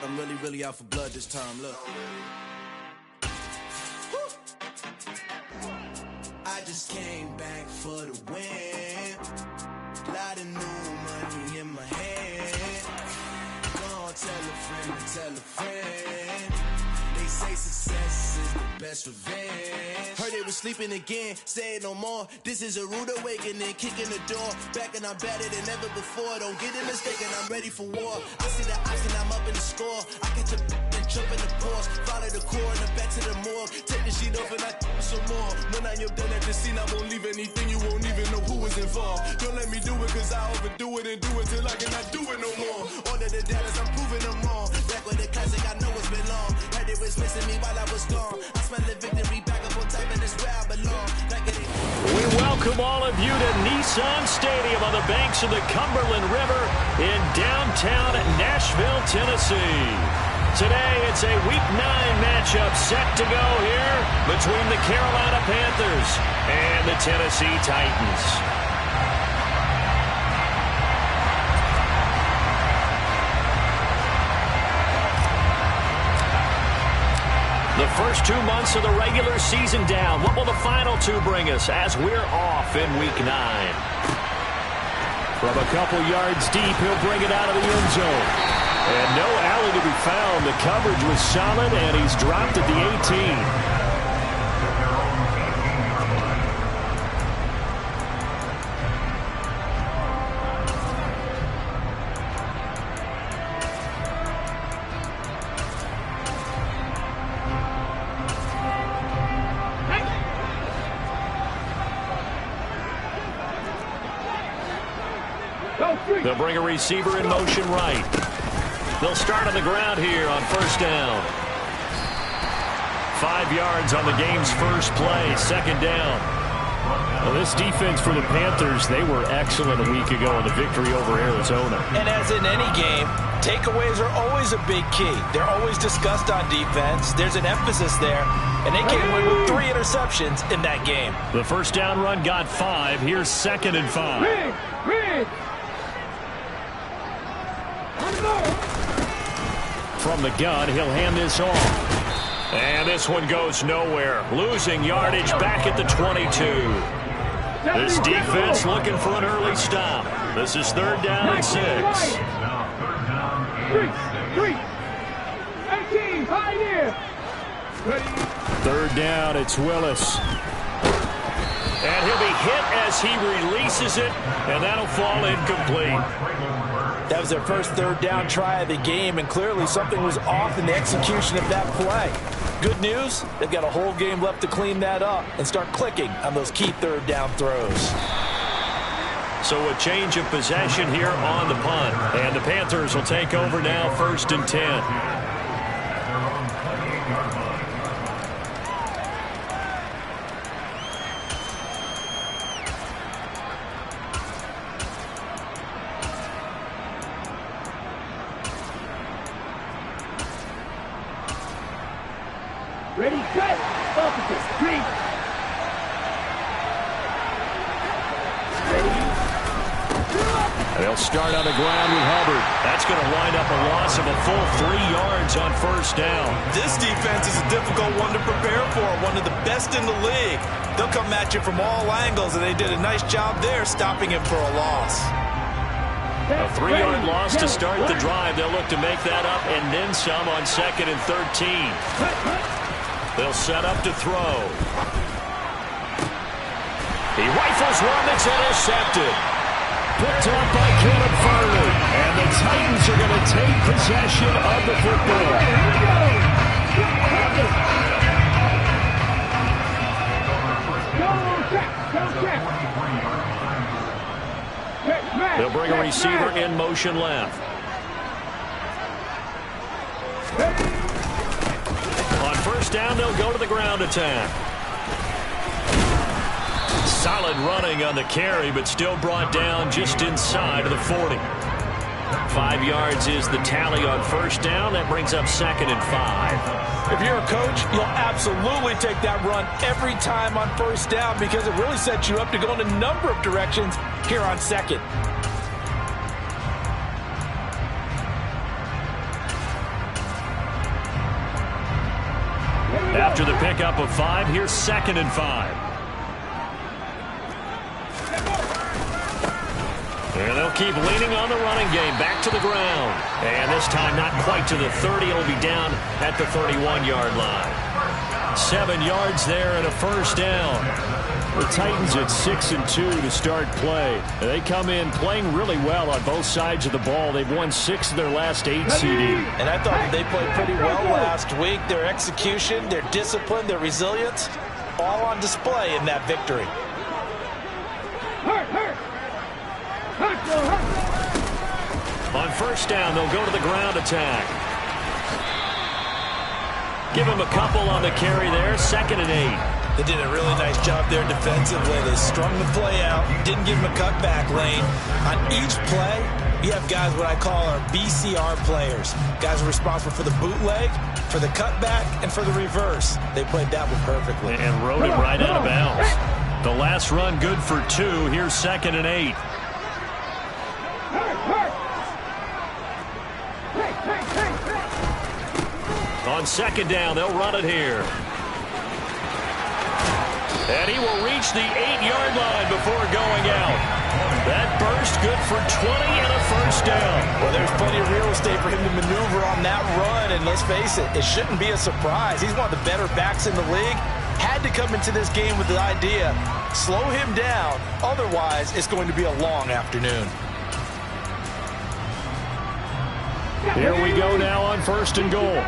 I'm really out for blood this time, look. I just came back for the win. Lot of new money in my hand. Go on, tell a friend. They say success is the best revenge. Heard they was sleeping again, say it no more. This is a rude awakening, kicking the door. Back and I'm better than ever before. Don't get it mistaken, I'm ready for war. I see the option, I'm up in the score. I catch a and jump in the Porsche. Follow the core and the back to the morgue. Take the sheet off and I some more. When I am done at the scene, I won't leave anything. You won't even know who was involved. Don't let me do it, cause I overdo it and do it till I cannot do it no more. All of the Dallas, I'm proving them wrong. Back with the classic, I know it's been long. Heard it was missing me while I was gone. I smell the victory back up on top, and it's where I belong. Like it We welcome all of you to Nissan Stadium on the banks of the Cumberland River in downtown Nashville, Tennessee. Today, it's a Week 9 matchup set to go here between the Carolina Panthers and the Tennessee Titans. The first 2 months of the regular season down. What will the final two bring us as we're off in Week 9? From a couple yards deep, he'll bring it out of the end zone. And no alley to be found. The coverage was solid, and he's dropped at the 18. They'll bring a receiver in motion right. They'll start on the ground here on first down. 5 yards on the game's first play, second down. Well, this defense for the Panthers, they were excellent a week ago in the victory over Arizona. And as in any game, takeaways are always a big key. They're always discussed on defense. There's an emphasis there, and they came away with 3 interceptions in that game. The first down run got 5. Here's 2nd and 5. From the gun, he'll hand this off. And this one goes nowhere. Losing yardage back at the 22. This defense looking for an early stop. This is 3rd down and 6. 3rd down, it's Willis. And he'll be hit as he releases it, and that'll fall incomplete. That was their first 3rd down try of the game, and clearly something was off in the execution of that play. Good news, they've got a whole game left to clean that up and start clicking on those key 3rd down throws. So a change of possession here on the punt, and the Panthers will take over now, 1st and 10. Ready, cut! Officers, green! They'll start on the ground with Hubbard. That's going to wind up a loss of a full 3 yards on first down. This defense is a difficult one to prepare for, one of the best in the league. They'll come at you from all angles, and they did a nice job there stopping him for a loss. A 3-yard loss to start the drive. They'll look to make that up and then some on 2nd and 13. They'll set up to throw. He rifles one that's intercepted. Picked up by Caleb Farley. And the Titans are going to take possession of the football. They'll bring a receiver in motion left. On first down, they'll go to the ground attack. Solid running on the carry, but still brought down just inside of the 40. 5 yards is the tally on first down. That brings up 2nd and 5. If you're a coach, you'll absolutely take that run every time on first down because it really sets you up to go in a number of directions here on 2nd. After the pickup of 5, here's 2nd and 5. And they'll keep leaning on the running game. Back to the ground. And this time not quite to the 30. It'll be down at the 31-yard line. 7 yards there and a first down. The Titans at 6-2 to start play. They come in playing really well on both sides of the ball. They've won 6 of their last 8 CD. And I thought that they played pretty well last week. Their execution, their discipline, their resilience, all on display in that victory. On first down, they'll go to the ground attack. Give him a couple on the carry there. 2nd and 8. They did a really nice job there defensively. They strung the play out, didn't give him a cutback lane. On each play, you have guys what I call our BCR players. Guys are responsible for the bootleg, for the cutback, and for the reverse. They played that one perfectly. And rode it right out of bounds. The last run good for 2. Here's 2nd and 8. On 2nd down, they'll run it here. And he will reach the 8-yard line before going out. That burst good for 20 and a first down. Well, there's plenty of real estate for him to maneuver on that run. And let's face it, it shouldn't be a surprise. He's one of the better backs in the league. Had to come into this game with the idea, slow him down. Otherwise, it's going to be a long afternoon. Here we go now on 1st and goal.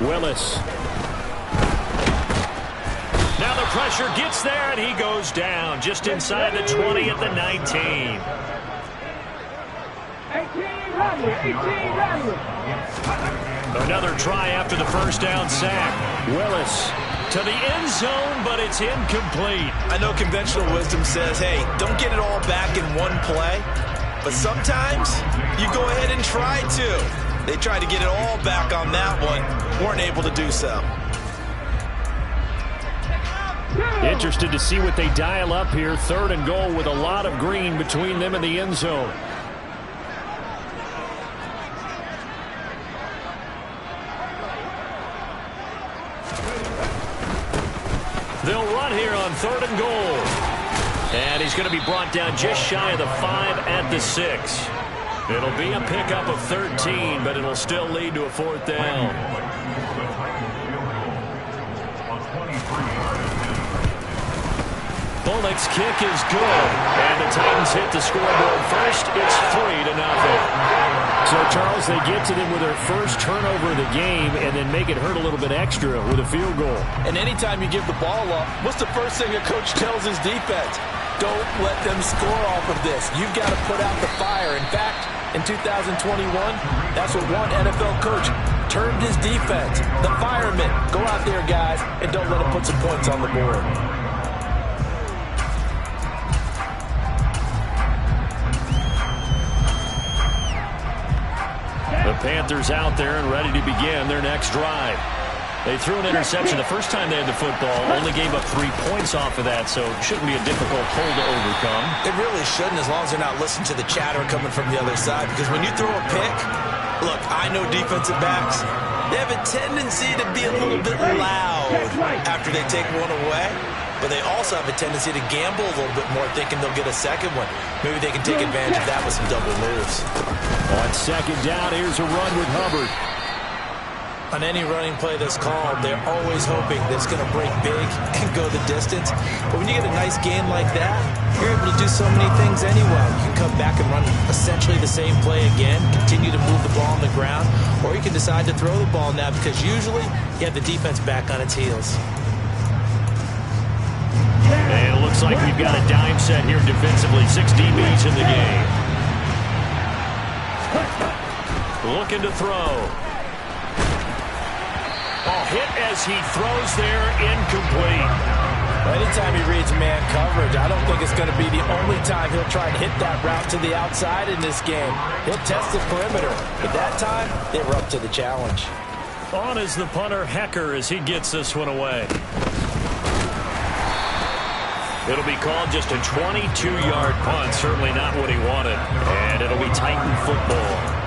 Willis. Now the pressure gets there, and he goes down just inside the 20 at the 19. Another try after the first down sack. Willis to the end zone, but it's incomplete. I know conventional wisdom says, hey, don't get it all back in one play. But sometimes you go ahead and try to. They tried to get it all back on that one. Weren't able to do so. Interested to see what they dial up here. 3rd and goal with a lot of green between them and the end zone. They'll run here on 3rd and goal. And he's going to be brought down just shy of the 5 at the 6. It'll be a pickup of 13, but it'll still lead to a 4th down. Bullock's kick is good. And the Titans hit the scoreboard first. It's 3-0. So, Charles, they get to them with their first turnover of the game and then make it hurt a little bit extra with a field goal. And anytime you give the ball up, what's the first thing a coach tells his defense? Don't let them score off of this. You've got to put out the fire. In fact, in 2021, that's what one NFL coach termed his defense. The firemen. Go out there, guys, and don't let them put some points on the board. The Panthers out there and ready to begin their next drive. They threw an interception the first time they had the football, only gave up 3 points off of that, so it shouldn't be a difficult hole to overcome. It really shouldn't, as long as they're not listening to the chatter coming from the other side, because when you throw a pick, look, I know defensive backs, they have a tendency to be a little bit loud after they take one away, but they also have a tendency to gamble a little bit more, thinking they'll get a second one. Maybe they can take advantage of that with some double moves. On 2nd down, here's a run with Hubbard. On any running play that's called, they're always hoping that it's going to break big and go the distance. But when you get a nice game like that, you're able to do so many things anyway. You can come back and run essentially the same play again, continue to move the ball on the ground, or you can decide to throw the ball now because usually you have the defense back on its heels. And it looks like we've got a dime set here defensively. 6 DBs in the game. Looking to throw. Oh, hit as he throws there, incomplete. Anytime he reads man coverage, I don't think it's going to be the only time he'll try and hit that route to the outside in this game. He'll test the perimeter. But that time, they were up to the challenge. On is the punter, Hecker, as he gets this one away. It'll be called just a 22-yard punt. Certainly not what he wanted. And it'll be Titan football.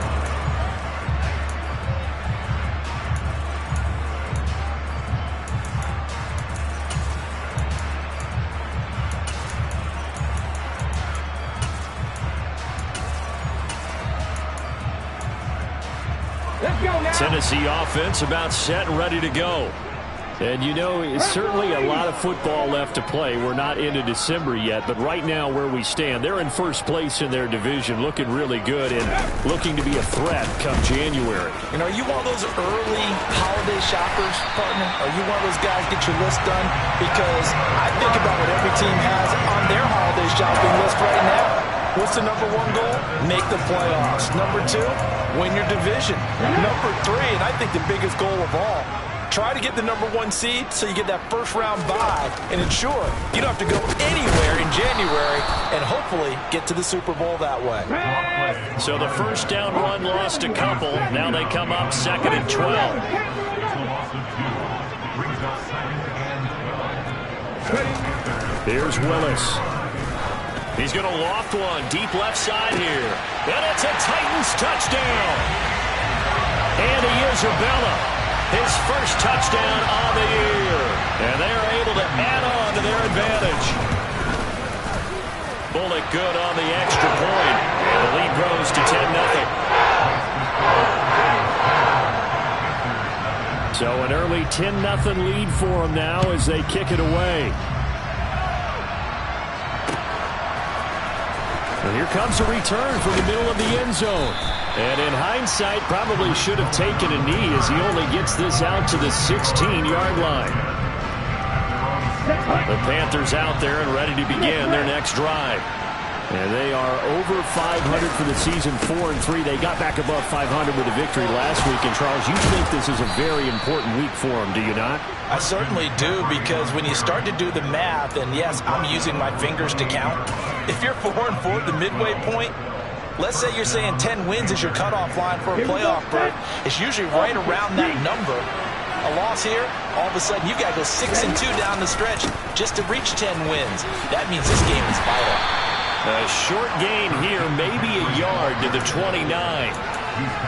Let's go now. Tennessee offense about set and ready to go. And, you know, it's certainly a lot of football left to play. We're not into December yet, but right now where we stand, they're in first place in their division, looking really good and looking to be a threat come January. You know, are you one of those early holiday shoppers, partner? Are you one of those guys get your list done? Because I think about what every team has on their holiday shopping list right now. What's the number one goal? Make the playoffs. Number two, win your division. Number three, and I think the biggest goal of all, try to get the number one seed so you get that first round bye and ensure you don't have to go anywhere in January and hopefully get to the Super Bowl that way. So the first down run lost a couple. Now they come up 2nd and 12. Here's Willis. He's going to loft one deep left side here. And it's a Titans touchdown. Andy Isabella, his first touchdown on the year. And they're able to add on to their advantage. Bullock good on the extra point. And the lead grows to 10-0. So an early 10-0 lead for them now as they kick it away. And here comes a return from the middle of the end zone. And in hindsight, probably should have taken a knee as he only gets this out to the 16-yard line. The Panthers out there and ready to begin their next drive. And they are over 500 for the season, 4-3. They got back above 500 with a victory last week. And, Charles, you think this is a very important week for them, do you not? I certainly do, because when you start to do the math, and yes, I'm using my fingers to count. If you're 4-4 at the midway point, let's say you're saying 10 wins is your cutoff line for a playoff berth. It's usually right around that number. A loss here, all of a sudden you got to go 6-2 down the stretch just to reach 10 wins. That means this game is vital. A short gain here, maybe a yard to the 29.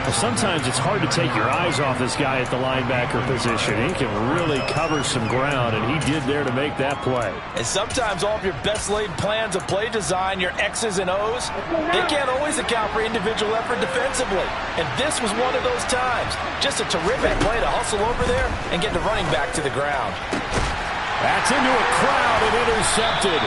Well, sometimes it's hard to take your eyes off this guy at the linebacker position. He can really cover some ground, and he did there to make that play. And sometimes all of your best laid plans of play design, your X's and O's, they can't always account for individual effort defensively. And this was one of those times. Just a terrific play to hustle over there and get the running back to the ground. That's into a crowd and intercepted.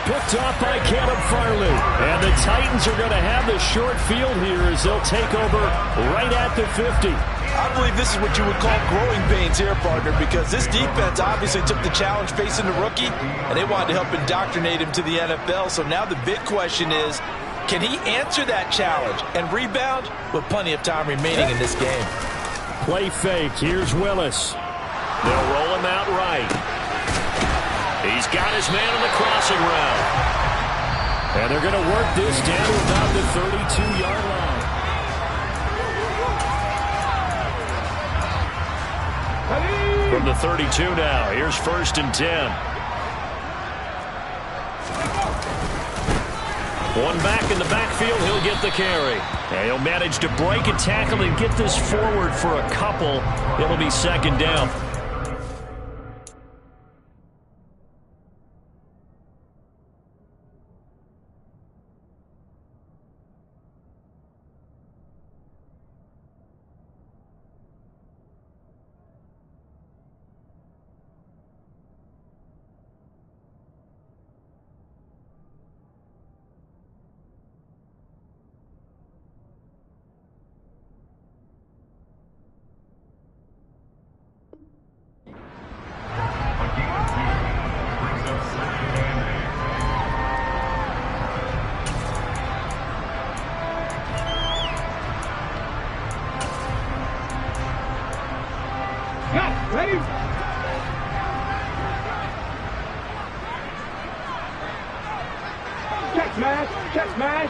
Picked off by Caleb Farley. And the Titans are going to have the short field here as they'll take over right at the 50. I believe this is what you would call growing pains here, partner, because this defense obviously took the challenge facing the rookie, and they wanted to help indoctrinate him to the NFL. So now the big question is, can he answer that challenge and rebound with plenty of time remaining in this game? Play fake. Here's Willis. They'll roll him out right. He's got his man on the crossing route. And they're going to work this down to about the 32-yard line. From the 32 now, here's 1st and 10. One back in the backfield, he'll get the carry. And he'll manage to break a tackle and get this forward for a couple. It'll be 2nd down. Ready? Check smash, check smash.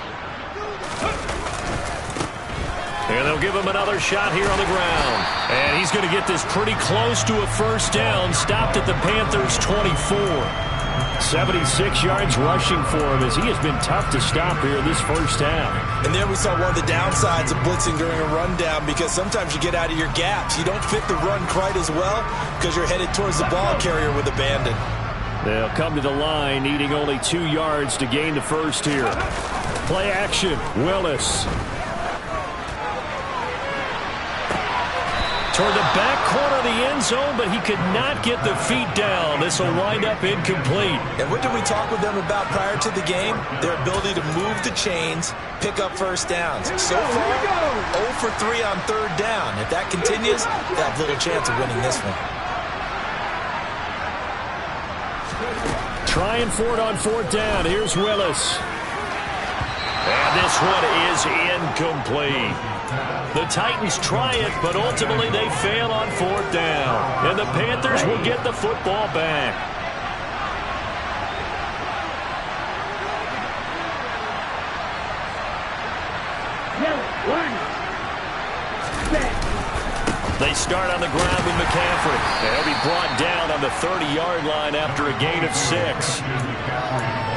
And they'll give him another shot here on the ground. And he's going to get this pretty close to a first down. Stopped at the Panthers' 24. 76 yards rushing for him as he has been tough to stop here this first half. And there we saw one of the downsides of blitzing during a rundown, because sometimes you get out of your gaps. You don't fit the run quite as well because you're headed towards the ball carrier with abandon. They'll come to the line, needing only 2 yards to gain the first here. Play action, Willis. Toward the back corner of the end zone, but he could not get the feet down. This will wind up incomplete. And what did we talk with them about prior to the game? Their ability to move the chains, pick up first downs. So far, 0 for 3 on third down. If that continues, they have little chance of winning this one. Trying for it on fourth down. Here's Willis. And this one is incomplete. The Titans try it, but ultimately they fail on fourth down. And the Panthers will get the football back. They start on the ground with McCaffrey. And he'll be brought down on the 30-yard line after a gain of 6.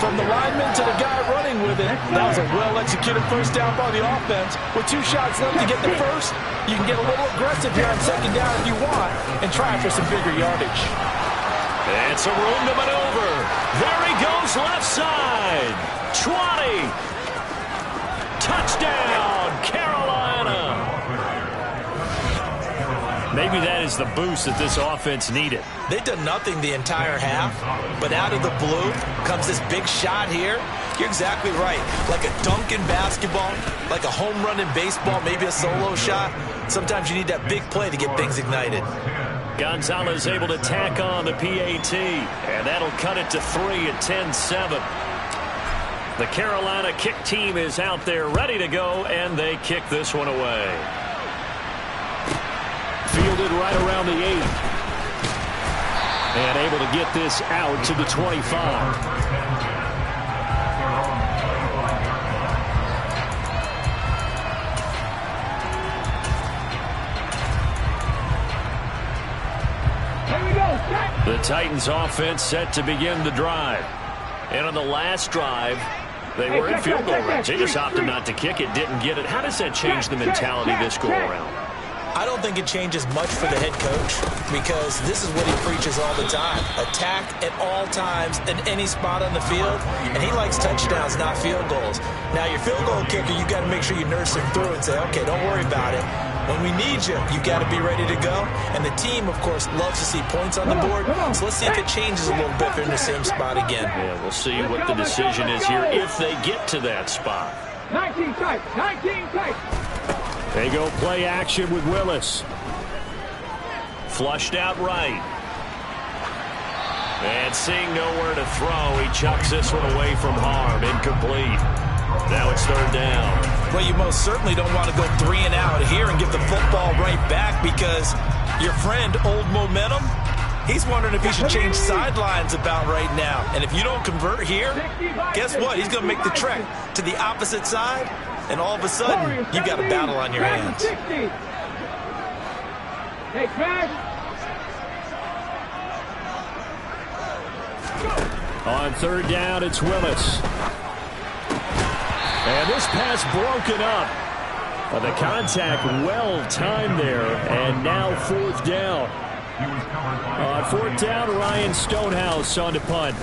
From the lineman to the guy running with it, that was a well-executed first down by the offense. With 2 shots left to get the first, you can get a little aggressive here on second down if you want and try for some bigger yardage. And some room to maneuver. There he goes left side. 20. Touchdown, Carolina. Maybe that is the boost that this offense needed. They've done nothing the entire half, but out of the blue comes this big shot here. You're exactly right. Like a dunk in basketball, like a home run in baseball, maybe a solo shot. Sometimes you need that big play to get things ignited. Gonzalez able to tack on the PAT, and that'll cut it to 3 at 10-7. The Carolina kick team is out there ready to go, and they kick this one away. Fielded right around the 8. And able to get this out to the 25. The Titans offense set to begin the drive. And on the last drive, they were in field goal range. They just opted not to kick it, didn't get it. How does that change the mentality this go around? I don't think it changes much for the head coach because this is what he preaches all the time. Attack at all times in any spot on the field, and he likes touchdowns, not field goals. Now, your field goal kicker, you got to make sure you nurse him through and say, okay, don't worry about it. When we need you, you got to be ready to go. And the team, of course, loves to see points on the board, so let's see if it changes a little bit if they're in the same spot again. Yeah, we'll see what the decision is here if they get to that spot. 19 tight, 19 tight. They go play action with Willis. Flushed out right. And seeing nowhere to throw, he chucks this one away from harm. Incomplete. Now it's third down. Well, you most certainly don't want to go 3 and out here and give the football right back because your friend, Old Momentum, he's wondering if he should change sidelines about right now. And if you don't convert here, guess what? He's going to make the trek to the opposite side. And all of a sudden, you've got a battle on your hands. On third down, it's Willis. And this pass broken up. The contact well timed there. And now fourth down. On fourth down, Ryan Stonehouse on to punt.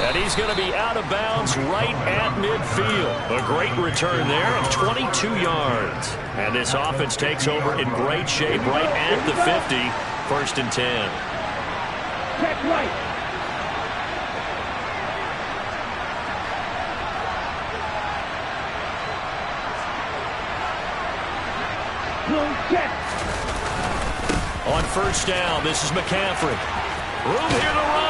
And he's going to be out of bounds right at midfield. A great return there of 22 yards. And this offense takes over in great shape right at the 50. 1st and 10. Check right. Check. On first down, this is McCaffrey. Room here to run.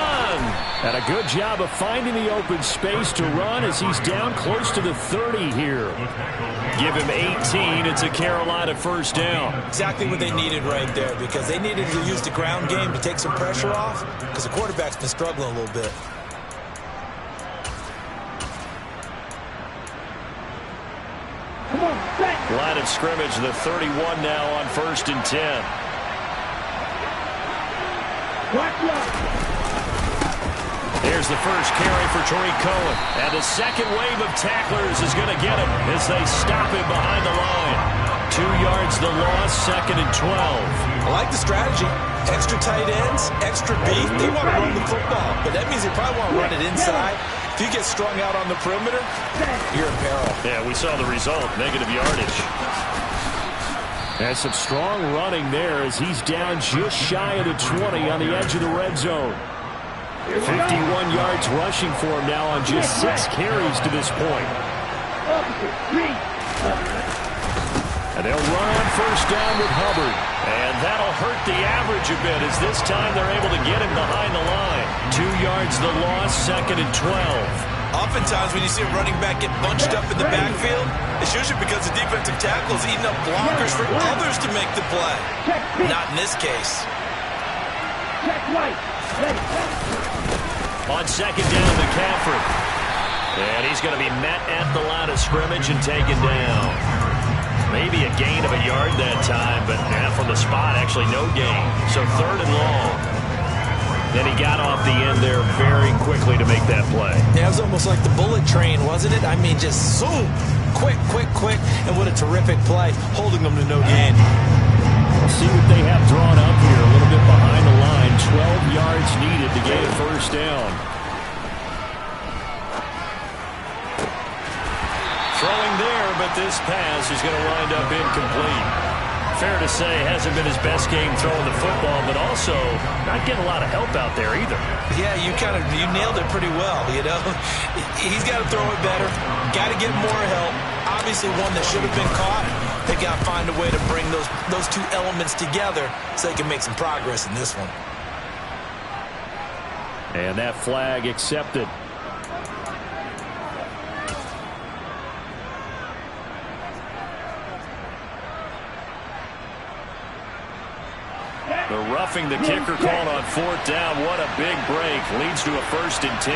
And a good job of finding the open space to run as he's down close to the 30 here. Give him 18. It's a Carolina first down. Exactly what they needed right there because they needed to use the ground game to take some pressure off because the quarterback's been struggling a little bit. Line of scrimmage, the 31 now on 1st and 10. Here's the first carry for Tariq Cohen. And the second wave of tacklers is going to get him as they stop him behind the line. 2 yards the loss, 2nd and 12. I like the strategy. extra tight ends, extra beef, they want to run the football. But that means they probably want to run it inside. If you get strung out on the perimeter, you're in peril. Yeah, we saw the result, negative yardage. And some strong running there as he's down just shy of the 20 on the edge of the red zone. 51 yards rushing for him now on just 6 carries to this point. And they'll run on first down with Hubbard. And that'll hurt the average a bit as this time they're able to get him behind the line. 2 yards the loss, 2nd and 12. Oftentimes when you see a running back get bunched up in the backfield, it's usually because the defensive tackle is eating up blockers for others to make the play. Not in this case. On 2nd down, McCaffrey. And he's going to be met at the line of scrimmage and taken down. Maybe a gain of a yard that time, but from the spot, actually no gain. So 3rd and long. Then he got off the end there very quickly to make that play. Yeah, it was almost like the bullet train, wasn't it? I mean, just zoom, quick, and what a terrific play, holding them to no gain. Let's see what they have drawn up here, a little bit behind the line. 12 yards needed to gain a first down. Throwing there, but this pass is going to wind up incomplete. Fair to say, hasn't been his best game throwing the football, but also not getting a lot of help out there either. Yeah, you nailed it pretty well, you know. He's got to throw it better, got to get more help. Obviously one that should have been caught. They got to find a way to bring those two elements together so they can make some progress in this one. And that flag accepted. The roughing the kicker called on 4th down. What a big break. Leads to a 1st and 10.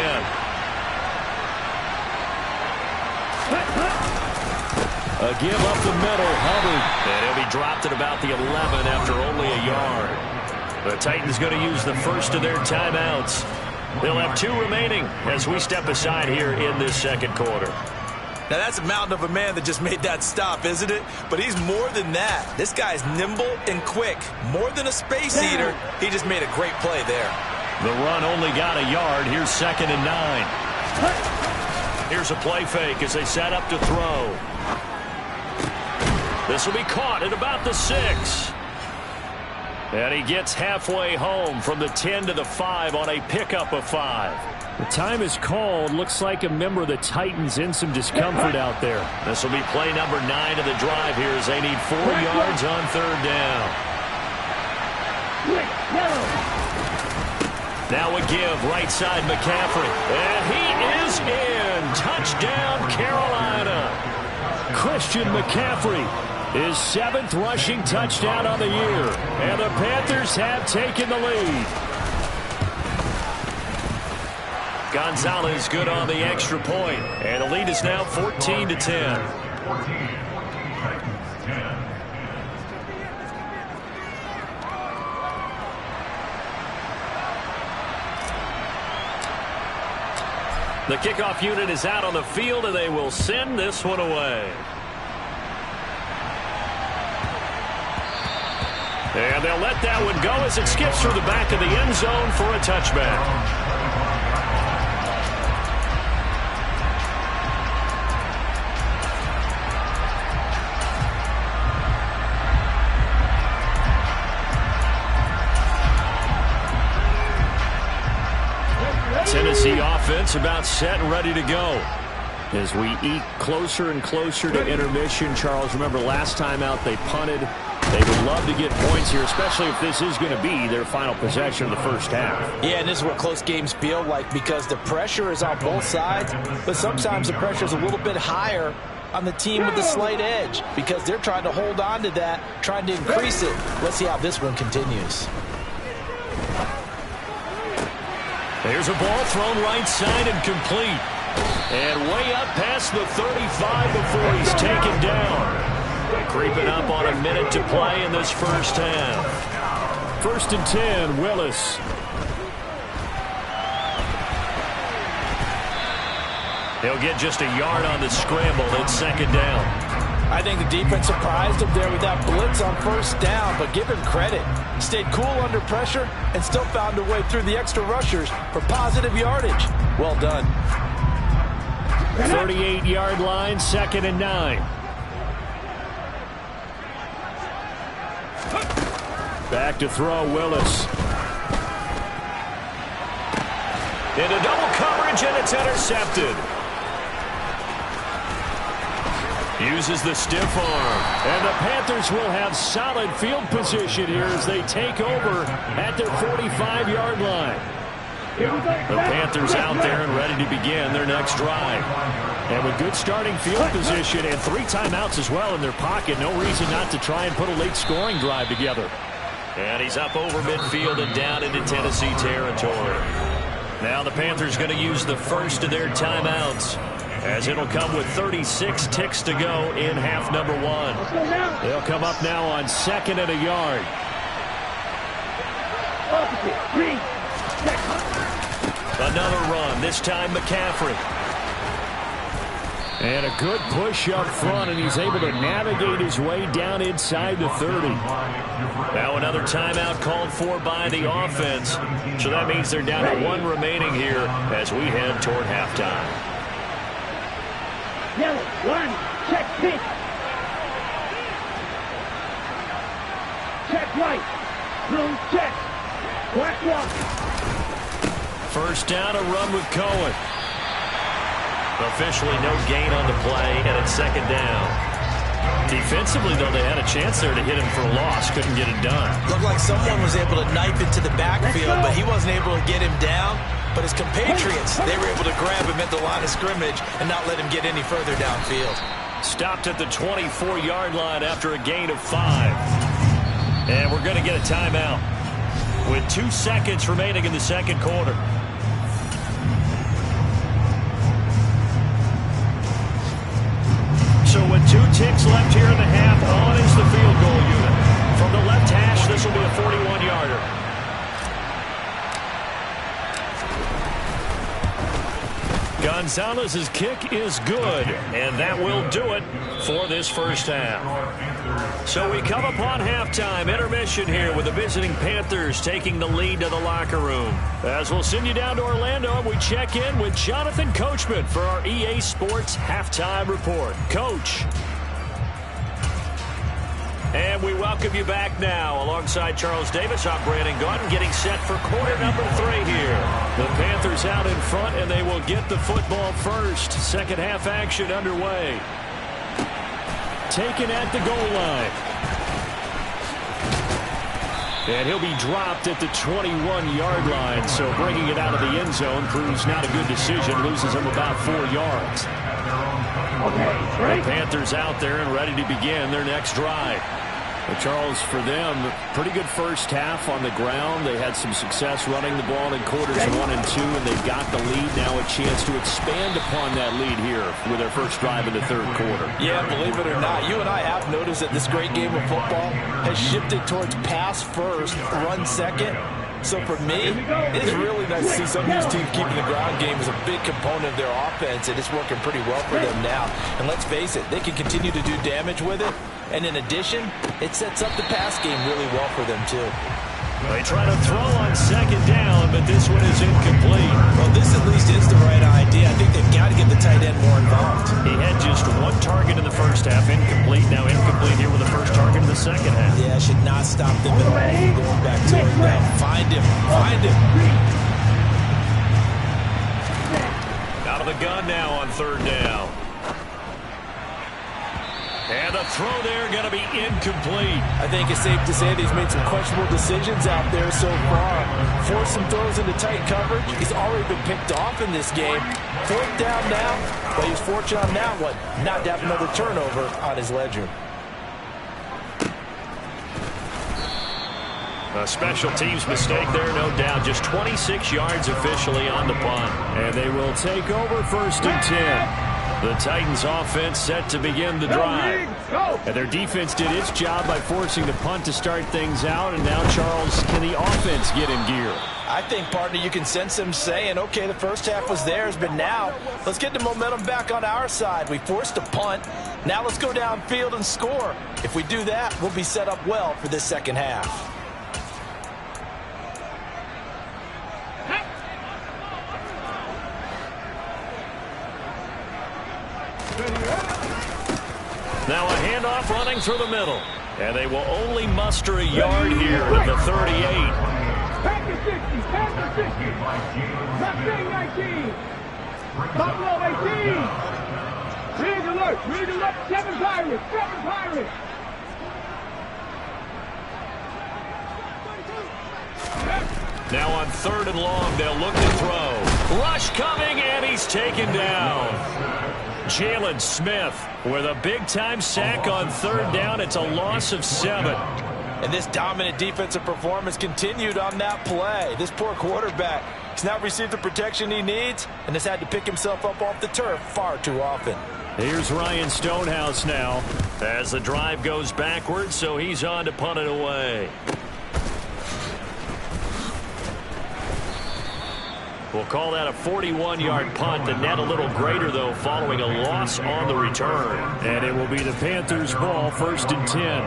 A give up the middle, Hubbard. And he'll be dropped at about the 11 after only a yard. The Titans going to use the first of their timeouts. They'll have 2 remaining as we step aside here in this 2nd quarter. Now, that's a mountain of a man that just made that stop, isn't it? But he's more than that. This guy's nimble and quick. More than a space eater, he just made a great play there. The run only got a yard. Here's 2nd and 9. Here's a play fake as they set up to throw. This will be caught at about the 6. And he gets halfway home from the 10 to the 5 on a pickup of 5. The time is called. Looks like a member of the Titans in some discomfort out there. This will be play number 9 of the drive here as they need 4 yards on 3rd down. Now a give, right side McCaffrey. And he is in. Touchdown, Carolina. Christian McCaffrey, his 7th rushing touchdown on the year. And the Panthers have taken the lead. Gonzalez good on the extra point, and the lead is now 14 to 10. The kickoff unit is out on the field, and they will send this one away. And they'll let that one go as it skips through the back of the end zone for a touchback. Tennessee offense about set and ready to go. As we eat closer and closer to intermission, Charles, remember last time out they punted. They would love to get points here, especially if this is going to be their final possession of the first half. Yeah, and this is what close games feel like because the pressure is on both sides, but sometimes the pressure is a little bit higher on the team with the slight edge because they're trying to hold on to that, trying to increase it. Let's see how this one continues. There's a ball thrown right side and complete. And way up past the 35 before he's taken down. Creeping up on a minute to play in this first half. 1st and 10, Willis. He'll get just a yard on the scramble. It's 2nd down. I think the defense surprised him there with that blitz on first down, but give him credit. Stayed cool under pressure and still found a way through the extra rushers for positive yardage. Well done. 38-yard line, 2nd and 9. Back to throw, Willis. Into double coverage, and it's intercepted. Uses the stiff arm. And the Panthers will have solid field position here as they take over at their 45-yard line. The Panthers out there and ready to begin their next drive. And with good starting field position and 3 timeouts as well in their pocket, no reason not to try and put a late scoring drive together. And he's up over midfield and down into Tennessee territory. Now the Panthers going to use the first of their timeouts, as it'll come with 36 ticks to go in half number 1. They'll come up now on 2nd and a yard. Another run, this time McCaffrey. And a good push up front, and he's able to navigate his way down inside the 30. Now another timeout called for by the offense. So that means they're down to 1 remaining here as we head toward halftime. Yellow, 1, check pitch. Check right. Blue, check. Black one. First down, a run with Cohen. Officially no gain on the play, and it's 2nd down. Defensively, though, they had a chance there to hit him for a loss. Couldn't get it done. Looked like someone was able to knife into the backfield, but he wasn't able to get him down. But his compatriots, they were able to grab him at the line of scrimmage and not let him get any further downfield. Stopped at the 24-yard line after a gain of 5. And we're going to get a timeout with 2 seconds remaining in the second quarter. So with 2 ticks left here in the half, on is the field goal unit. From the left hash, this will be a 41-yarder. Gonzalez's kick is good, and that will do it for this first half. So we come upon halftime, intermission here with the visiting Panthers taking the lead to the locker room. As we'll send you down to Orlando, and we check in with Jonathan Coachman for our EA Sports Halftime Report. Coach. And we welcome you back now. Alongside Charles Davis, I'm Brandon Gaudin, getting set for quarter number 3 here. The Panthers out in front, and they will get the football first. Second half action underway. Taken at the goal line. And he'll be dropped at the 21-yard line, so bringing it out of the end zone proves not a good decision. Loses him about 4 yards. The Panthers out there and ready to begin their next drive. Well, Charles, for them, pretty good first half on the ground. They had some success running the ball in quarters 1 and 2, and they've got the lead. Now a chance to expand upon that lead here with their first drive in the third quarter. Yeah, believe it or not, you and I have noticed that this great game of football has shifted towards pass first, run second. So for me, it's really nice to see some of these teams keeping the ground game as a big component of their offense, and it's working pretty well for them now. And let's face it, they can continue to do damage with it. And in addition, it sets up the pass game really well for them, too. They try to throw on second down, but this one is incomplete. Well, this at least is the right idea. I think they've got to get the tight end more involved. He had just 1 target in the first half, incomplete. Now incomplete here with the first target in the second half. Yeah, should not stop them at all from going back to him now. Find him. Find him. Out of the gun now on third down. And the throw there going to be incomplete. I think it's safe to say that he's made some questionable decisions out there so far. Forced some throws into tight coverage. He's already been picked off in this game. 4th down now, but he's fortunate on that one not to have another turnover on his ledger. A special teams mistake there, no doubt. Just 26 yards officially on the punt. And they will take over 1st and 10. The Titans offense set to begin the drive. And their defense did its job by forcing the punt to start things out. And now, Charles, can the offense get in gear? I think, partner, you can sense them saying, okay, the first half was theirs, but now let's get the momentum back on our side. We forced a punt. Now let's go downfield and score. If we do that, we'll be set up well for this second half. Now a handoff running through the middle. And they will only muster a yard here at the 38. Packers 60, Packers 60. Mustang 19. Buffalo 18. Rig alert, 7 Pirates, 7 Pirates. Now on 3rd and long, they'll look to throw. Rush coming, and he's taken down. Jalen Smith with a big-time sack on 3rd down. It's a loss of 7. And this dominant defensive performance continued on that play. This poor quarterback has not received the protection he needs and has had to pick himself up off the turf far too often. Here's Ryan Stonehouse now as the drive goes backwards, so he's on to punt it away. We'll call that a 41-yard punt. The net a little greater, though, following a loss on the return. And it will be the Panthers' ball, 1st and 10.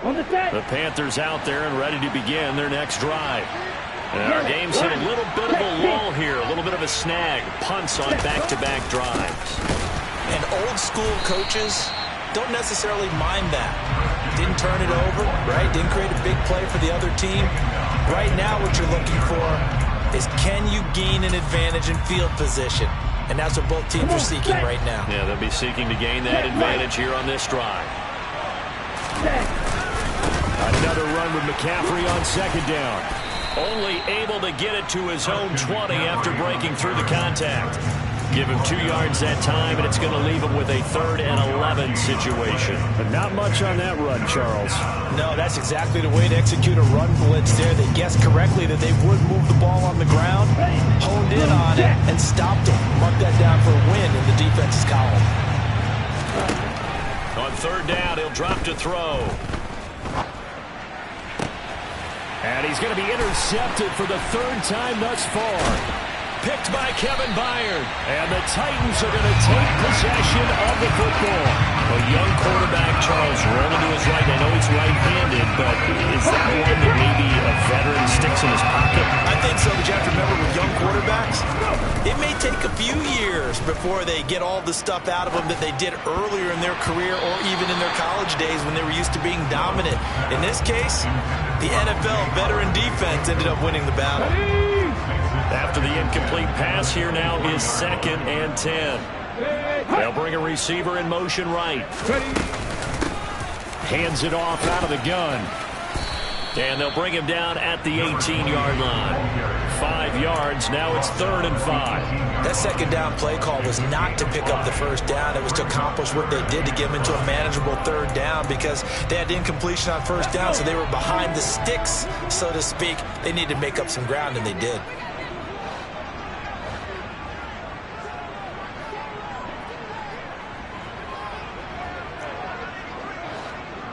On the set. The Panthers out there and ready to begin their next drive. And our game's hit a little bit of a lull here, a little bit of a snag. Punts on back-to-back drives. And old-school coaches don't necessarily mind that. Didn't turn it over, right? Didn't create a big play for the other team. Right now what you're looking for is can you gain an advantage in field position? And that's what both teams are seeking right now. Yeah, they'll be seeking to gain that advantage here on this drive. Another run with McCaffrey on 2nd down. Only able to get it to his own 20 after breaking through the contact. Give him 2 yards that time, and it's going to leave him with a 3rd and 11 situation. But not much on that run, Charles. No, that's exactly the way to execute a run blitz there. They guessed correctly that they would move the ball on the ground, honed in on it, and stopped them. Mark that down for a win in the defense's column. On 3rd down, he'll drop to throw. And he's going to be intercepted for the 3rd time thus far. Picked by Kevin Byard. And the Titans are going to take possession of the football. A young quarterback, Charles, rolling to his right. I know he's right-handed, but is that one that maybe a veteran sticks in his pocket? I think so, but you have to remember with young quarterbacks, it may take a few years before they get all the stuff out of them that they did earlier in their career or even in their college days when they were used to being dominant. In this case, the NFL veteran defense ended up winning the battle. After the incomplete pass, here now is 2nd and 10. They'll bring a receiver in motion right. Hands it off out of the gun. And they'll bring him down at the 18-yard line. 5 yards, now it's 3rd and 5. That 2nd down play call was not to pick up the 1st down. It was to accomplish what they did to get them into a manageable 3rd down because they had incompletion on 1st down, so they were behind the sticks, so to speak. They needed to make up some ground, and they did.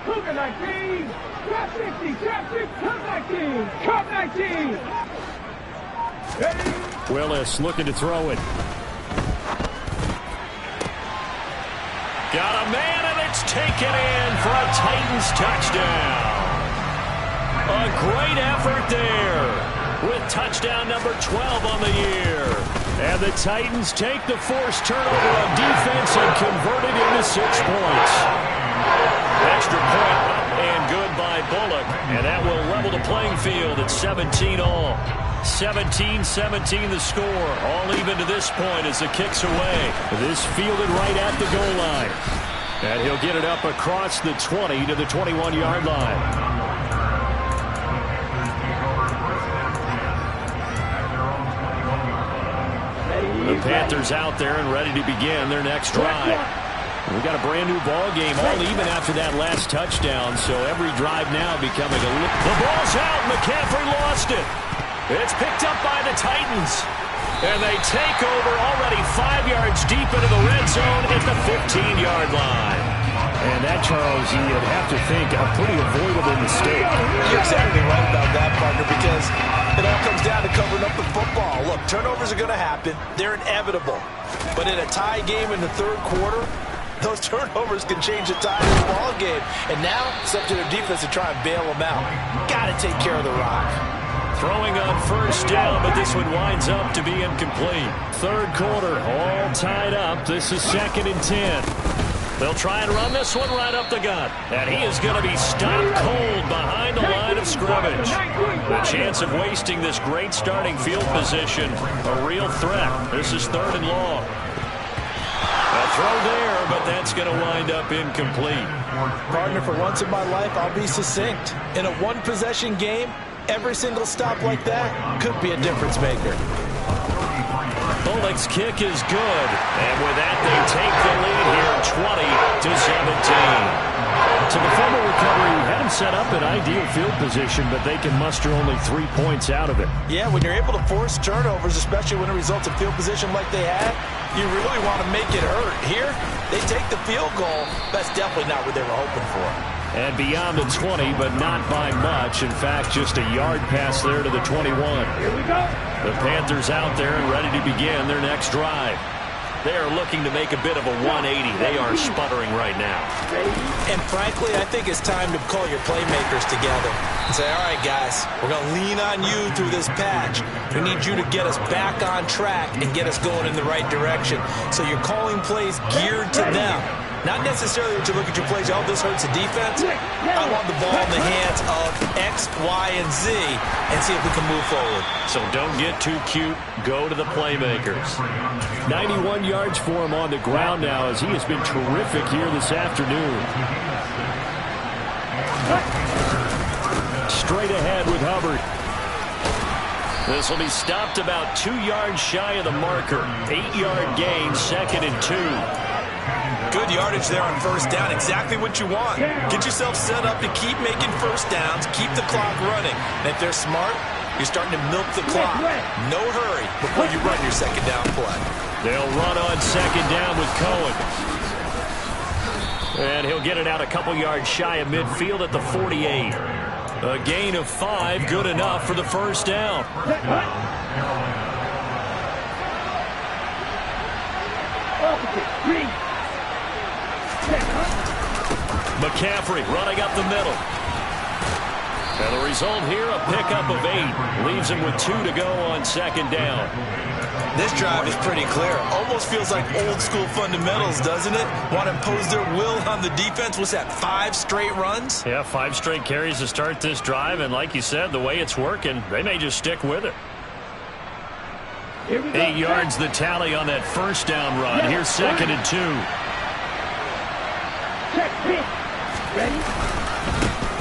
Cougar 19, Trap 60, Trap 60, Trap 19, Trap 19. Ready? Willis looking to throw it. Got a man, and it's taken in for a Titans touchdown. A great effort there with touchdown number 12 on the year. And the Titans take the forced turnover on defense and convert it into 6 points. Extra point up and good by Bullock. And that will level the playing field at 17 all. 17-17 the score. All even to this point as the kick's away. This fielded right at the goal line. And he'll get it up across the 20 to the 21-yard line. The Panthers out there and ready to begin their next drive. We got a brand new ball game, all even after that last touchdown. So every drive now becoming a little. The ball's out. McCaffrey lost it. It's picked up by the Titans. And they take over already 5 yards deep into the red zone at the 15-yard line. And that, Charles, you'd have to think a pretty avoidable mistake. You're exactly right about that, partner, because it all comes down to covering up the football. Look, turnovers are going to happen. They're inevitable. But in a tie game in the third quarter, those turnovers can change the tide of the ball game. And now it's up to their defense to try and bail them out. Got to take care of the rock. Throwing on first down, but this one winds up to be incomplete. Third quarter, all tied up. This is 2nd and 10. They'll try and run this one right up the gut. And he is going to be stopped cold behind the line of scrimmage. The chance of wasting this great starting field position, a real threat. This is 3rd and long. A throw there, but that's going to wind up incomplete. Partner, for once in my life, I'll be succinct. In a one-possession game, every single stop like that could be a difference maker. Bullock's kick is good. And with that, they take the lead here, 20-17. So the fumble recovery had him set up in ideal field position, but they can muster only 3 points out of it. Yeah, when you're able to force turnovers, especially when it results in field position like they had, you really want to make it hurt. Here, they take the field goal. That's definitely not what they were hoping for. And beyond the 20, but not by much. In fact, just a yard pass there to the 21. Here we go. The Panthers out there and ready to begin their next drive. They are looking to make a bit of a 180. They are sputtering right now. And frankly, I think it's time to call your playmakers together and say, all right, guys, we're going to lean on you through this patch. We need you to get us back on track and get us going in the right direction. So you're calling plays geared to them. Not necessarily that you look at your plays, oh, this hurts the defense. I want the ball in the hands of X, Y, and Z and see if we can move forward. So don't get too cute. Go to the playmakers. 91 yards for him on the ground now as he has been terrific here this afternoon. Straight ahead with Hubbard. This will be stopped about 2 yards shy of the marker. 8-yard gain, 2nd and 2. Good yardage there on first down. Exactly what you want. Get yourself set up to keep making first downs, keep the clock running. And if they're smart, you're starting to milk the clock. No hurry before you run your second down play. They'll run on second down with Cohen. And he'll get it out a couple yards shy of midfield at the 48. A gain of 5, good enough for the first down. McCaffrey running up the middle. And the result here, a pickup of 8. Leaves him with 2 to go on second down. This drive is pretty clear. Almost feels like old school fundamentals, doesn't it? Want to impose their will on the defense. What's that, 5 straight runs? Yeah, 5 straight carries to start this drive. And like you said, the way it's working, they may just stick with it. 8 yards the tally on that first down run. Here's 2nd and 2.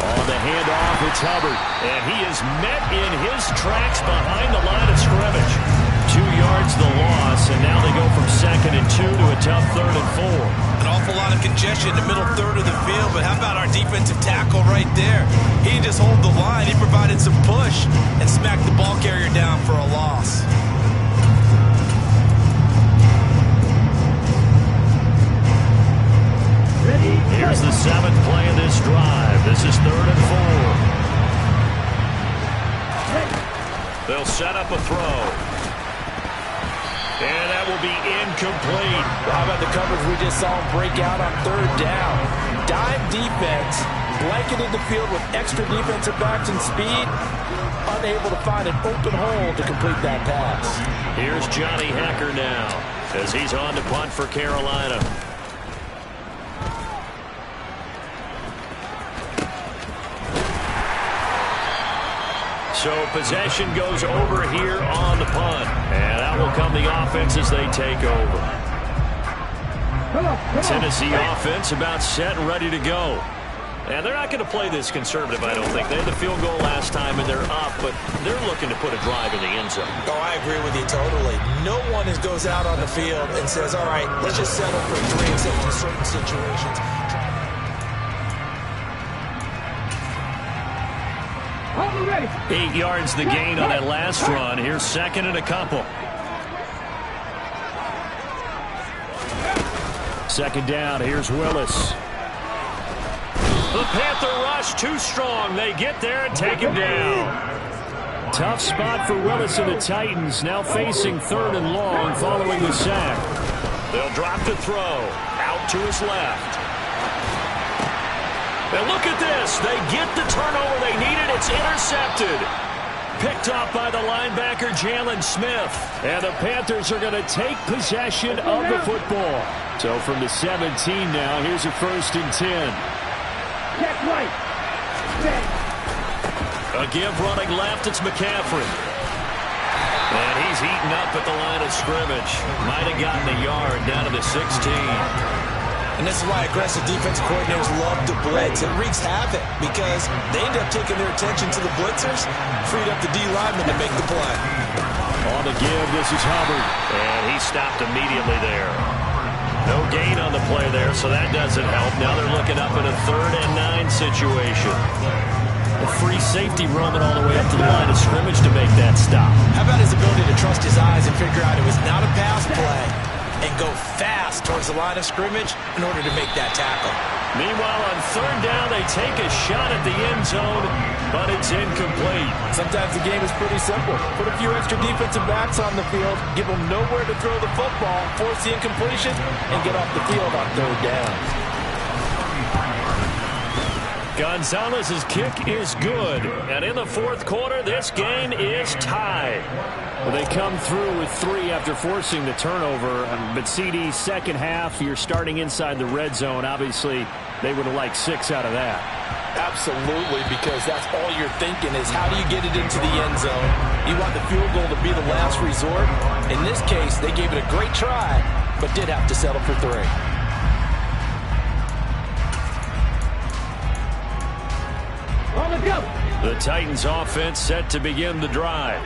On the handoff, it's Hubbard. And he is met in his tracks behind the line of scrimmage. 2 yards the loss, and now they go from 2nd and 2 to a tough 3rd and 4. An awful lot of congestion in the middle third of the field, but how about our defensive tackle right there? He didn't just hold the line, he provided some push and smacked the ball carrier down for a loss. Here's the 7th play of this drive. This is 3rd and 4. They'll set up a throw. And that will be incomplete. How about the coverage we just saw him break out on 3rd down? Dime defense, blanketed the field with extra defensive backs and speed, unable to find an open hole to complete that pass. Here's Johnny Hacker now as he's on to punt for Carolina. So possession goes over here on the punt. And out will come the offense as they take over. Tennessee offense about set and ready to go. And they're not going to play this conservative, I don't think. They had the field goal last time, and they're up, but they're looking to put a drive in the end zone. Oh, I agree with you totally. No one goes out on the field and says, all right, let's just settle for 3 except in certain situations. 8 yards the gain on that last run. Here's 2nd and a couple. 2nd down. Here's Willis. The Panther rush too strong. They get there and take him down. Tough spot for Willis and the Titans, now facing 3rd and long following the sack. They'll drop to throw. Out to his left. And look at this. They get the turnover they needed. It's intercepted. Picked off by the linebacker, Jalen Smith. And the Panthers are going to take possession of the football. So from the 17 now, here's a 1st and 10. Check right. Check. A give running left, it's McCaffrey. And he's eaten up at the line of scrimmage. Might have gotten a yard down to the 16. And this is why aggressive defense coordinators love to blitz. It wreaks havoc because they end up taking their attention to the blitzers, freed up the D lineman to make the play. On the give, this is Hubbard. And he stopped immediately there. No gain on the play there, so that doesn't help. Now they're looking up in a 3rd and 9 situation. A free safety roaming all the way up to the line of scrimmage to make that stop. How about his ability to trust his eyes and figure out it was not a pass play and go fast towards the line of scrimmage in order to make that tackle. Meanwhile, on 3rd down, they take a shot at the end zone, but it's incomplete. Sometimes the game is pretty simple. Put a few extra defensive backs on the field, give them nowhere to throw the football, force the incompletion, and get off the field on 3rd down. Gonzalez's kick is good. And in the 4th quarter, this game is tied. Well, they come through with 3 after forcing the turnover. But CD's second half, you're starting inside the red zone. Obviously, they would have liked 6 out of that. Absolutely, because that's all you're thinking is how do you get it into the end zone? You want the field goal to be the last resort. In this case, they gave it a great try, but did have to settle for 3. The Titans offense set to begin the drive.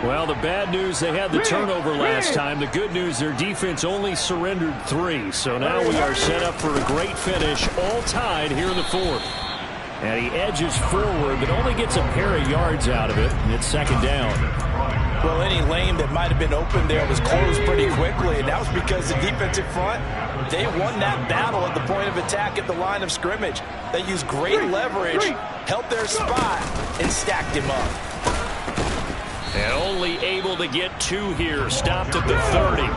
Well, the bad news, they had the turnover last time. The good news, their defense only surrendered 3. So now we are set up for a great finish, all tied here in the 4th. And he edges forward, but only gets a pair of yards out of it. And it's 2nd down. Well, any lane that might have been open there was closed pretty quickly, and that was because the defensive front, they won that battle at the point of attack at the line of scrimmage. They used great leverage, held their spot, and stacked him up. And only able to get 2 here, stopped at the 30.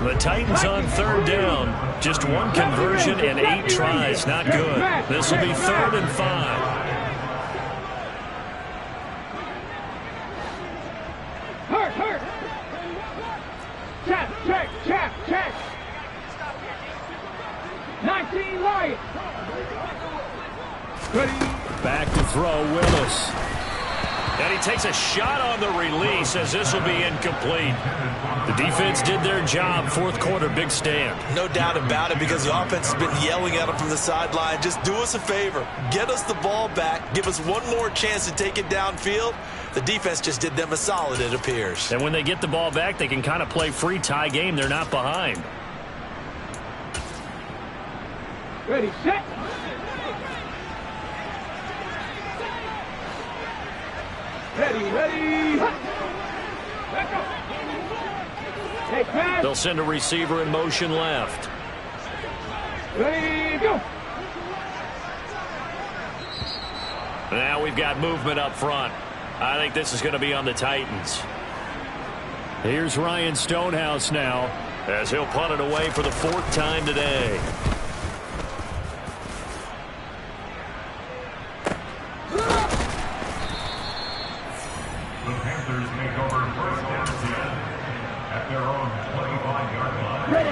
The Titans on 3rd down. Just 1 conversion and 8 tries. Not good. This will be 3rd and 5. Hurt. Check. 19 Lions. Back to throw, Willis. And he takes a shot on the release as this will be incomplete. The defense did their job. 4th quarter, big stand. No doubt about it, because the offense has been yelling at them from the sideline. Just do us a favor. Get us the ball back. Give us one more chance to take it downfield. The defense just did them a solid, it appears. And when they get the ball back, they can kind of play free tie game. They're not behind. Ready, set. Ready. They'll send a receiver in motion left. Ready, go. Now we've got movement up front. I think this is going to be on the Titans. Here's Ryan Stonehouse now, as he'll punt it away for the 4th time today. The Panthers make over 1st down 10 at their own 25-yard line. Ready.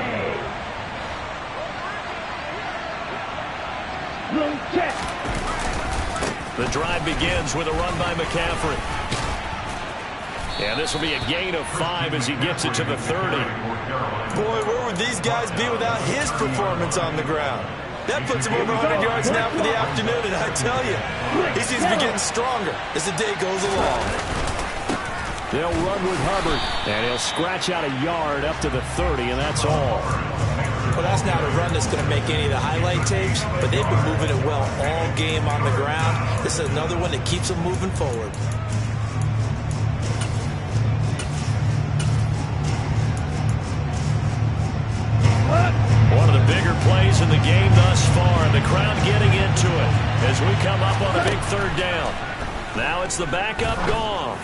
Room check. The drive begins with a run by McCaffrey. And this will be a gain of 5 as he gets it to the 30. Boy, where would these guys be without his performance on the ground? That puts him over 100 yards now for the afternoon, and I tell you, he seems to be getting stronger as the day goes along. They'll run with Hubbard, and he'll scratch out a yard up to the 30, and that's all. Well, that's not a run that's going to make any of the highlight tapes, but they've been moving it well all game on the ground. This is another one that keeps them moving forward. One of the bigger plays in the game thus far, and the crowd getting into it as we come up on a big 3rd down. Now it's the backup Goff.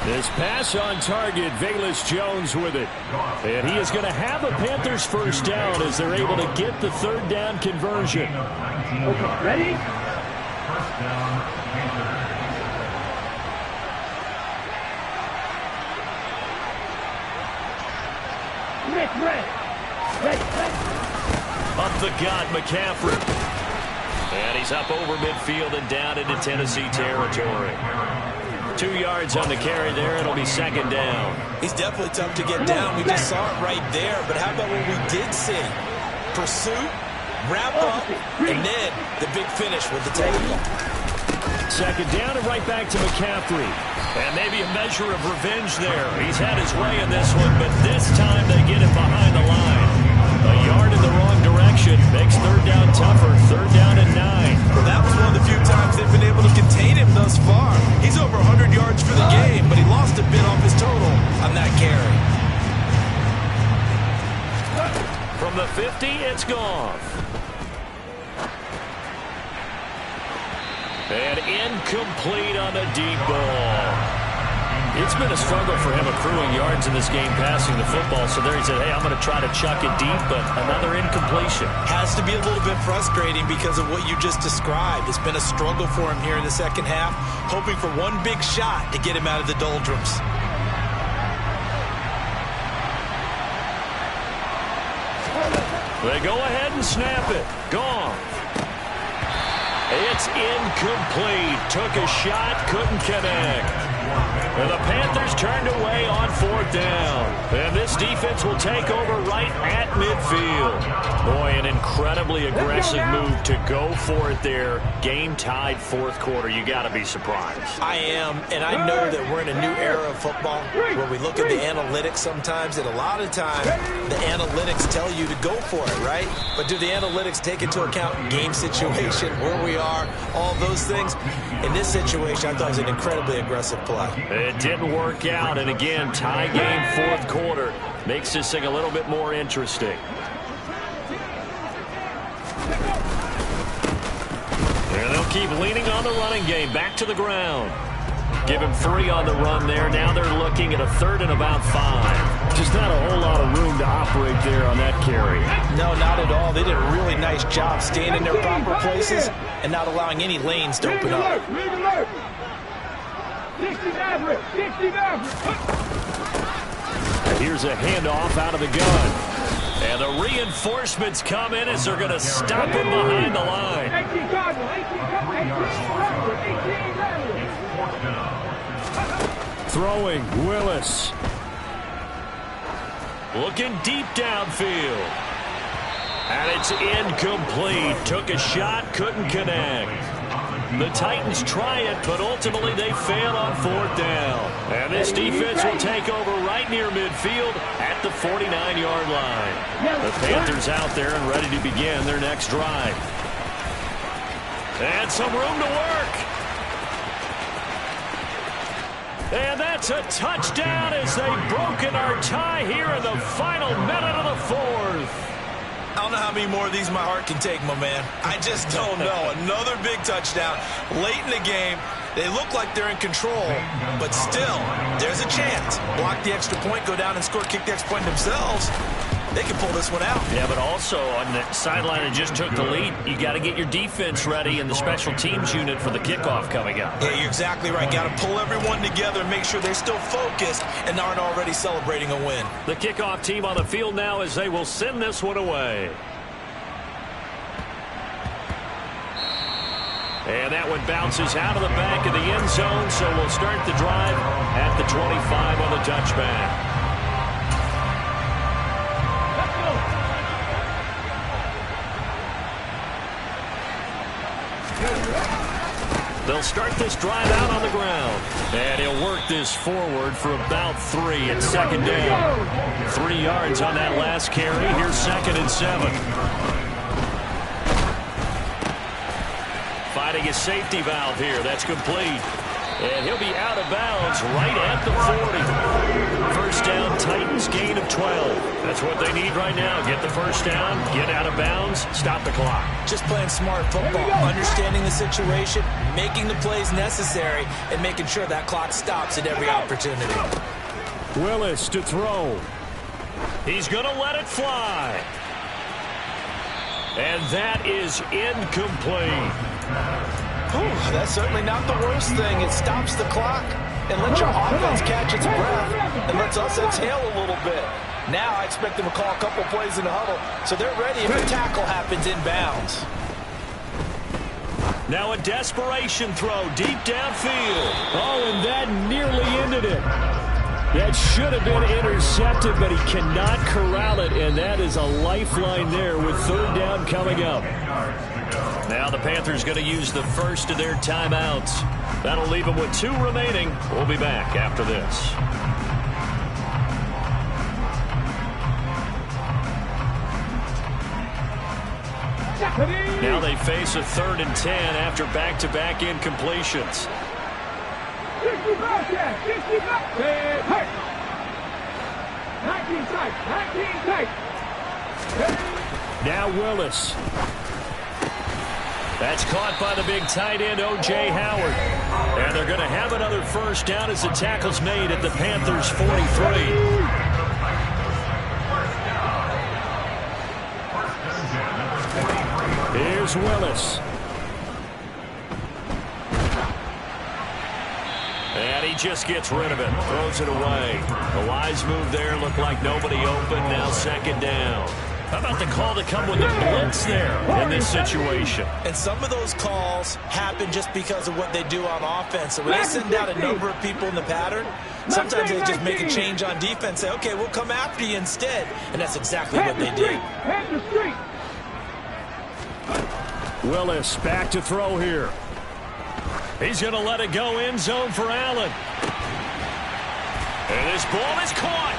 This pass on target, Velus Jones with it. And he is going to have a Panthers first down as they're able to get the third down conversion. Okay, ready? First down, Panthers. Nick, ready. Up the gut, McCaffrey. And he's up over midfield and down into Tennessee territory. 2 yards on the carry there. It'll be second down. He's definitely tough to get down. We just saw it right there. But how about what we did see? Pursuit, wrap up, and then the big finish with the tackle. Second down and right back to McCaffrey. And maybe a measure of revenge there. He's had his way in this one, but this time they get it behind the line. A yard in the wrong direction makes third down tougher. Third down and 9. Well, that was one of the few times they've been able to contain him thus far. He's over 100 yards for the game, but he lost a bit off his total on that carry. From the 50, it's Goff. And incomplete on the deep ball. It's been a struggle for him accruing yards in this game passing the football. So there he said, hey, I'm going to try to chuck it deep, but another incompletion. Has to be a little bit frustrating because of what you just described. It's been a struggle for him here in the second half, hoping for one big shot to get him out of the doldrums. They go ahead and snap it. Gone. It's incomplete. Took a shot, couldn't connect. And the Panthers turned away on fourth down. And this defense will take over right at midfield. Boy, an incredibly aggressive move to go for it there. Game tied fourth quarter. You got to be surprised. I am, and I know that we're in a new era of football where we look at the analytics sometimes, and a lot of times the analytics tell you to go for it, right? But do the analytics take into account game situation, where we are, all those things? In this situation, I thought it was an incredibly aggressive play. It didn't work out, and again, tie game fourth quarter makes this thing a little bit more interesting. And they'll keep leaning on the running game. Back to the ground. Give him 3 on the run there. Now they're looking at a third and about 5. Just not a whole lot of room to operate there on that carry. No, not at all. They did a really nice job staying in their proper places and not allowing any lanes to open up. 60 average. Here's a handoff out of the gun. And the reinforcements come in as they're going to stop him behind the line. 18 Throwing, Willis. Looking deep downfield. And it's incomplete. Took a shot, couldn't connect. The Titans try it, but ultimately they fail on fourth down. And this defense will take over right near midfield at the 49-yard line. The Panthers out there and ready to begin their next drive. And some room to work. And that's a touchdown as they've broken our tie here in the final minute of the fourth. I don't know how many more of these my heart can take, my man. I just don't know. Another big touchdown late in the game. They look like they're in control, but still, there's a chance. Block the extra point, go down and score, kick the extra point themselves. They can pull this one out. Yeah, but also on the sideline that just took the lead, you got to get your defense ready and the special teams unit for the kickoff coming up. Yeah, you're exactly right. Got to pull everyone together and make sure they're still focused and aren't already celebrating a win. The kickoff team on the field now as they will send this one away. And that one bounces out of the back of the end zone, so we'll start the drive at the 25 on the touchback. They'll start this drive out on the ground. And he'll work this forward for about 3 at second down. 3 yards on that last carry. Here's 2nd and 7. Fighting a safety valve here. That's complete. And he'll be out of bounds right at the 40. First down, Titans, gain of 12. That's what they need right now. Get the first down, get out of bounds, stop the clock. Just playing smart football, understanding the situation, making the plays necessary and making sure that clock stops at every opportunity. Willis to throw. He's going to let it fly. And that is incomplete. Whew, that's certainly not the worst thing. It stops the clock and lets your offense catch its breath and lets us exhale a little bit. Now I expect them to call a couple plays in the huddle so they're ready if a tackle happens inbounds. Now a desperation throw deep downfield. Oh, and that nearly ended it. That should have been intercepted, but he cannot corral it, and that is a lifeline there with third down coming up. Now the Panthers going to use the first of their timeouts. That'll leave them with 2 remaining. We'll be back after this. Now they face a 3rd and 10 after back-to-back incompletions. 65 Jack, 65. Hey. 19 tight. Now Willis. That's caught by the big tight end, O.J. Howard. And they're going to have another first down as the tackle's made at the Panthers' 43. Here's Willis. And he just gets rid of it. Throws it away. A wise move there. Looked like nobody open. Now 2nd down. How about the call to come with the blitz there in this situation? And some of those calls happen just because of what they do on offense. So when they send out a number of people in the pattern, sometimes they just make a change on defense. Say, okay, we'll come after you instead. And that's exactly what they did. Willis back to throw here. He's going to let it go end zone for Allen. And this ball is caught.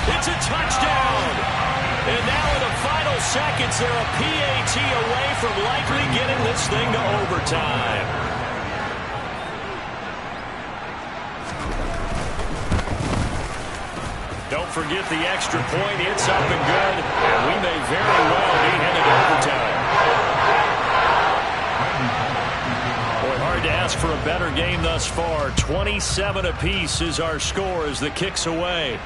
It's a touchdown. And now in the final seconds, they're a PAT away from likely getting this thing to overtime. Don't forget the extra point. It's up and good. And we may very well be headed to overtime. Boy, hard to ask for a better game thus far. 27 apiece is our score as the kick's away.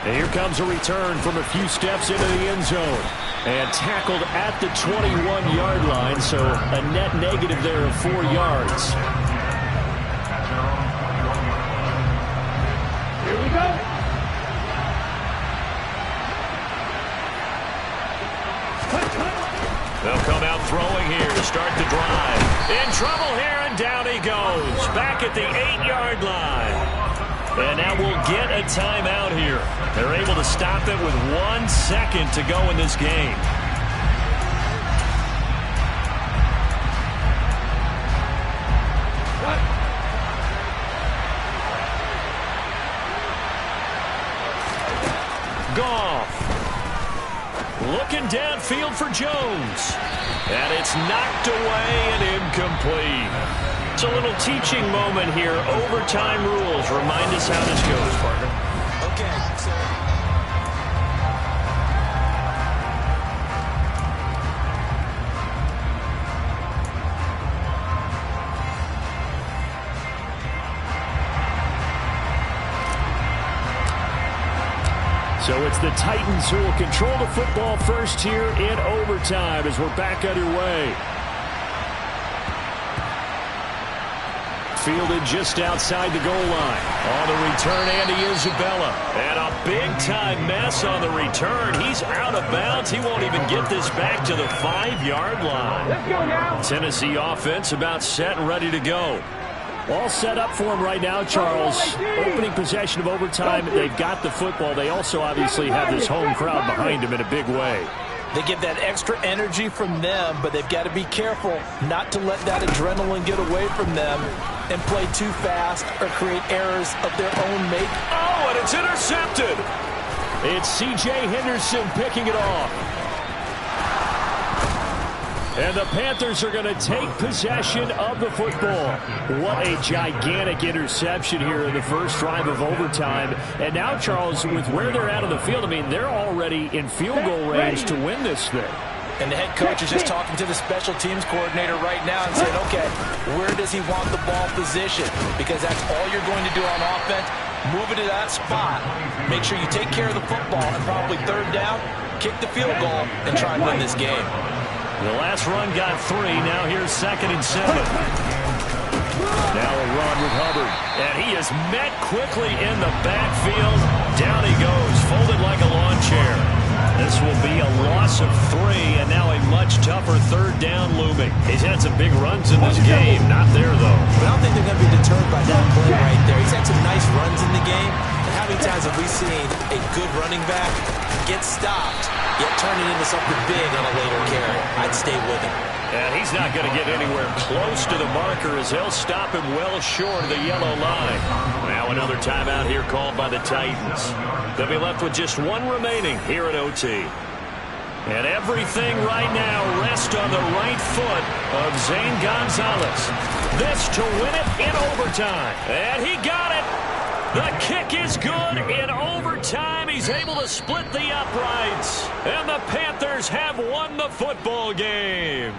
And here comes a return from a few steps into the end zone. And tackled at the 21-yard line, so a net negative there of 4 yards. Here we go. They'll come out throwing here to start the drive. In trouble here, and down he goes. Back at the 8-yard line. And now we'll get a timeout here. They're able to stop it with 1 second to go in this game. Goff. Looking downfield for Jones. And it's knocked away and incomplete. It's a little teaching moment here. Overtime rules. Remind us how this goes, partner. Okay, So it's the Titans who will control the football first here in overtime as we're back underway. Fielded just outside the goal line. On the return, Andy Isabella. And a big-time mess on the return. He's out of bounds. He won't even get this back to the 5-yard line. Let's go now. Tennessee offense about set and ready to go. All set up for him right now, Charles. Opening possession of overtime. They've got the football. They also obviously have this home crowd behind them in a big way. They get that extra energy from them, but they've got to be careful not to let that adrenaline get away from them and play too fast or create errors of their own make. Oh, and it's intercepted. It's C.J. Henderson picking it off. And the Panthers are going to take possession of the football. What a gigantic interception here in the first drive of overtime. And now, Charles, with where they're at on the field, I mean, they're already in field goal range to win this thing. And the head coach is just talking to the special teams coordinator right now and saying, okay, where does he want the ball positioned? Because that's all you're going to do on offense. Move it to that spot. Make sure you take care of the football and probably third down, kick the field goal, and try and win this game. The last run got 3. Now here's 2nd and 7. Now a run with Hubbard. And he is met quickly in the backfield. Down he goes, folded like a lawn chair. This will be a loss of 3, and now a much tougher third down looming. He's had some big runs in this game. Not there, though. But I don't think they're going to be deterred by that play right there. He's had some nice runs in the game. And how many times have we seen a good running back get stopped, yet turn it into something big on a later carry? I'd stay with him. And he's not going to get anywhere close to the marker as they'll stop him well short of the yellow line. Now another timeout here called by the Titans. They'll be left with just 1 remaining here at OT. And everything right now rests on the right foot of Zane Gonzalez. This to win it in overtime. And he got it. The kick is good in overtime. He's able to split the uprights. And the Panthers have won the football game.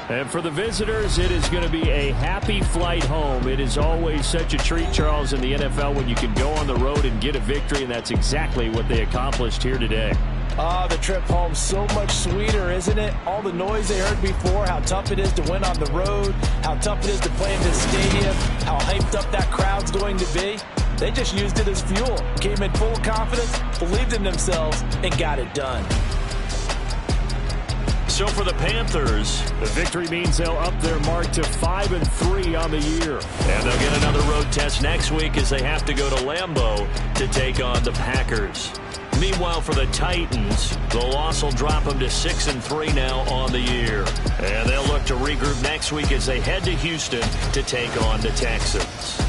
And for the visitors, it is going to be a happy flight home. It is always such a treat, Charles, in the NFL when you can go on the road and get a victory, and that's exactly what they accomplished here today. The trip home so much sweeter, isn't it? All the noise they heard before, how tough it is to win on the road, how tough it is to play in this stadium, how hyped up that crowd's going to be. They just used it as fuel, came in full confidence, believed in themselves, and got it done. So for the Panthers, the victory means they'll up their mark to 5-3 on the year. And they'll get another road test next week as they have to go to Lambeau to take on the Packers. Meanwhile, for the Titans, the loss will drop them to 6-3 now on the year. And they'll look to regroup next week as they head to Houston to take on the Texans.